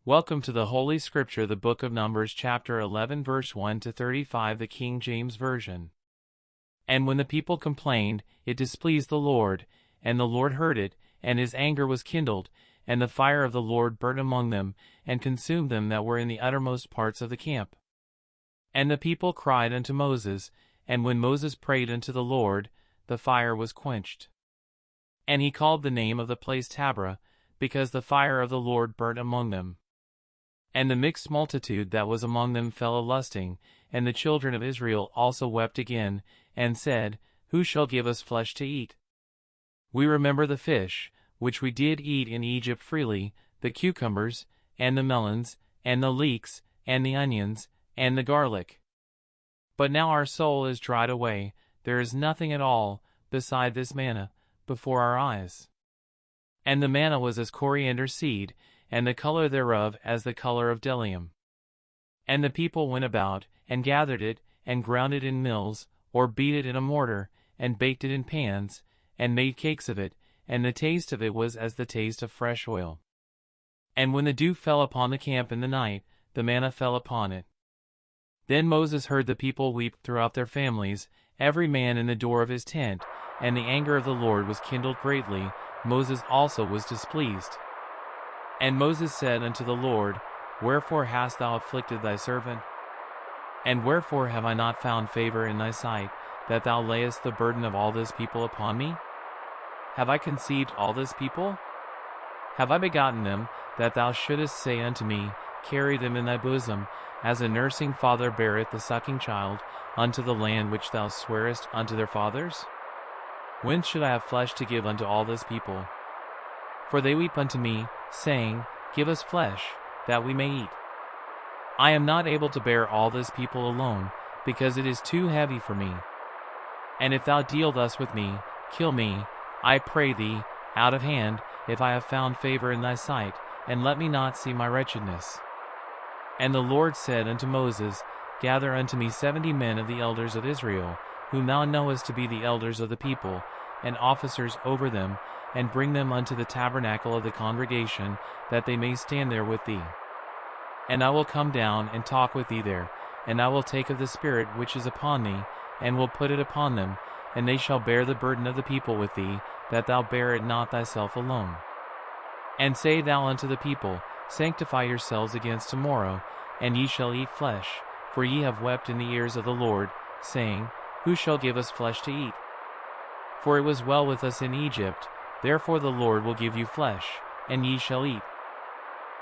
Welcome to the Holy Scripture, the Book of Numbers, chapter 11, verse 1 to 35, the King James Version. And when the people complained, it displeased the Lord, and the Lord heard it, and his anger was kindled, and the fire of the Lord burnt among them, and consumed them that were in the uttermost parts of the camp. And the people cried unto Moses, and when Moses prayed unto the Lord, the fire was quenched. And he called the name of the place Taberah, because the fire of the Lord burnt among them. And the mixed multitude that was among them fell a-lusting, and the children of Israel also wept again, and said, Who shall give us flesh to eat? We remember the fish, which we did eat in Egypt freely, the cucumbers, and the melons, and the leeks, and the onions, and the garlic. But now our soul is dried away, there is nothing at all, beside this manna, before our eyes. And the manna was as coriander seed, and the color thereof as the color of bdellium. And the people went about, and gathered it, and ground it in mills, or beat it in a mortar, and baked it in pans, and made cakes of it, and the taste of it was as the taste of fresh oil. And when the dew fell upon the camp in the night, the manna fell upon it. Then Moses heard the people weep throughout their families, every man in the door of his tent, and the anger of the Lord was kindled greatly, Moses also was displeased. And Moses said unto the Lord, Wherefore hast thou afflicted thy servant? And wherefore have I not found favor in thy sight, that thou layest the burden of all this people upon me? Have I conceived all this people? Have I begotten them, that thou shouldest say unto me, Carry them in thy bosom, as a nursing father beareth the sucking child, unto the land which thou swarest unto their fathers? Whence should I have flesh to give unto all this people? For they weep unto me, saying, Give us flesh, that we may eat. I am not able to bear all this people alone, because it is too heavy for me. And if thou deal thus with me, kill me, I pray thee, out of hand, if I have found favor in thy sight, and let me not see my wretchedness. And the Lord said unto Moses, Gather unto me 70 men of the elders of Israel, whom thou knowest to be the elders of the people, and officers over them, and bring them unto the tabernacle of the congregation, that they may stand there with thee. And I will come down and talk with thee there, and I will take of the Spirit which is upon thee, and will put it upon them, and they shall bear the burden of the people with thee, that thou bear it not thyself alone. And say thou unto the people, Sanctify yourselves against tomorrow, and ye shall eat flesh, for ye have wept in the ears of the Lord, saying, Who shall give us flesh to eat? For it was well with us in Egypt, therefore the Lord will give you flesh, and ye shall eat.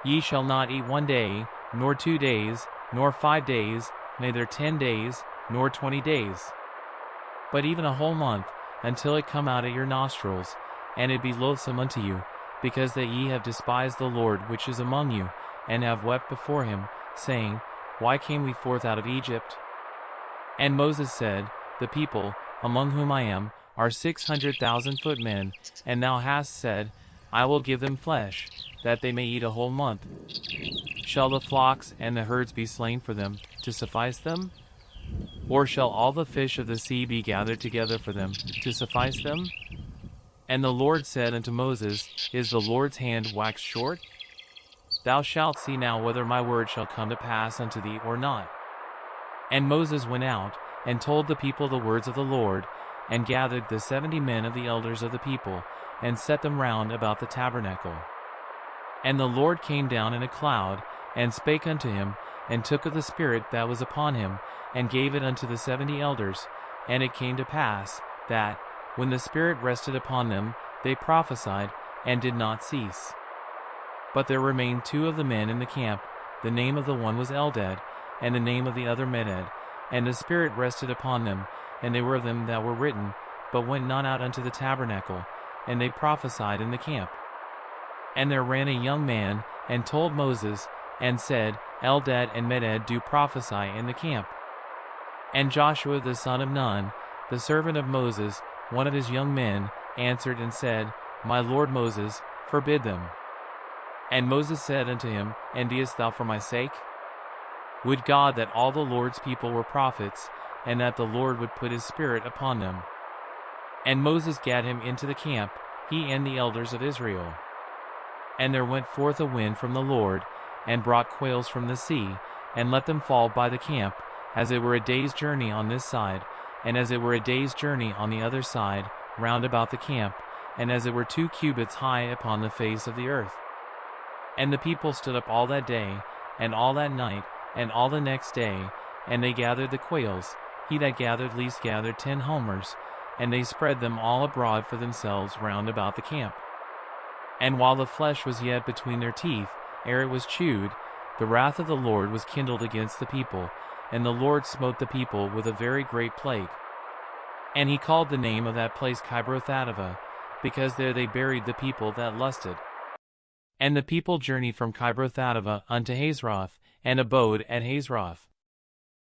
Ye shall not eat 1 day, nor 2 days, nor 5 days, neither 10 days, nor 20 days. But even a whole month, until it come out at your nostrils, and it be loathsome unto you, because that ye have despised the Lord which is among you, and have wept before him, saying, Why came we forth out of Egypt? And Moses said, The people, among whom I am, are 600,000 footmen, and thou hast said, I will give them flesh, that they may eat a whole month. Shall the flocks and the herds be slain for them, to suffice them? Or shall all the fish of the sea be gathered together for them, to suffice them? And the Lord said unto Moses, Is the Lord's hand waxed short? Thou shalt see now whether my word shall come to pass unto thee or not. And Moses went out, and told the people the words of the Lord, and gathered the 70 men of the elders of the people, and set them round about the tabernacle. And the Lord came down in a cloud, and spake unto him, and took of the Spirit that was upon him, and gave it unto the 70 elders. And it came to pass, that, when the Spirit rested upon them, they prophesied, and did not cease. But there remained 2 of the men in the camp, the name of the one was Eldad, and the name of the other Medad. And the Spirit rested upon them, and they were of them that were written, but went not out unto the tabernacle, and they prophesied in the camp. And there ran a young man, and told Moses, and said, Eldad and Medad do prophesy in the camp. And Joshua the son of Nun, the servant of Moses, one of his young men, answered and said, My lord Moses, forbid them. And Moses said unto him, Enviest thou for my sake? Would God that all the Lord's people were prophets, and that the Lord would put his Spirit upon them. And Moses gat him into the camp, he and the elders of Israel. And there went forth a wind from the Lord, and brought quails from the sea, and let them fall by the camp, as it were a day's journey on this side, and as it were a day's journey on the other side, round about the camp, and as it were 2 cubits high upon the face of the earth. And the people stood up all that day, and all that night, and all the next day, and they gathered the quails. He that gathered least gathered 10 homers, and they spread them all abroad for themselves round about the camp. And while the flesh was yet between their teeth, ere it was chewed, the wrath of the Lord was kindled against the people, and the Lord smote the people with a very great plague. And he called the name of that place Kibroth-hattaavah, because there they buried the people that lusted. And the people journeyed from Kibroth-hattaavah unto Hazeroth, and abode at Hazeroth.